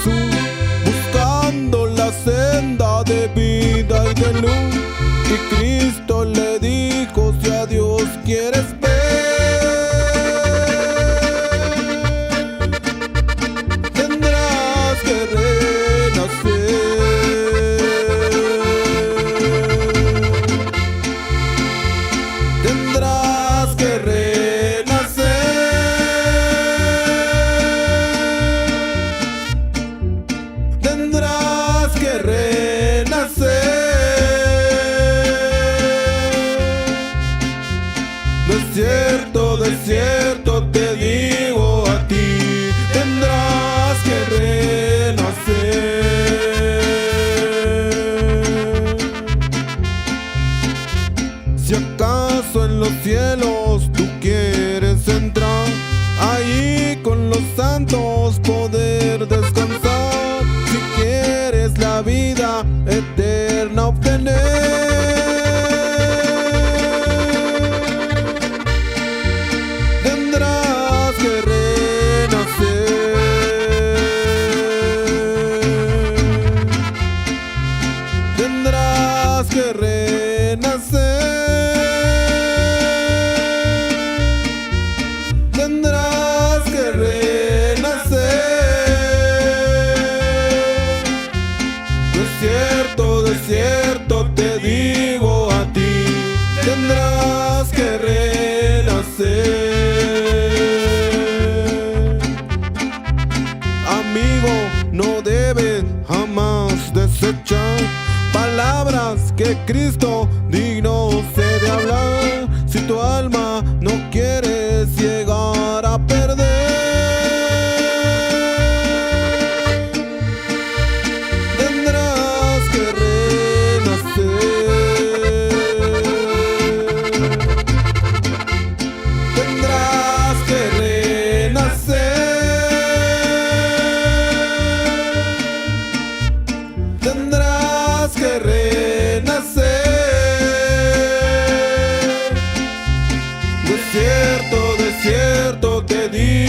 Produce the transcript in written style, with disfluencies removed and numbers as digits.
Jesús, buscando la senda de vida y de luz. Y Cristo le dijo: si a Dios quieres ver, tendrás que renacer. Tendrás que renacer. Tendrás que renacer. De cierto te digo a ti, tendrás que renacer. Si acaso en los cielos tú quieres entrar, ahí con los santos poder descansar. Si quieres la vida eterna obtener, tendrás que renacer. Tendrás que renacer. De cierto te digo a ti, tendrás que renacer. Amigo, no debes jamás desechar palabras que Cristo digno se de hablar. Si tu alma no quieres llegar a perder, tendrás que renacer. Tendrás que renacer. Tendrás que renacer. De cierto te digo.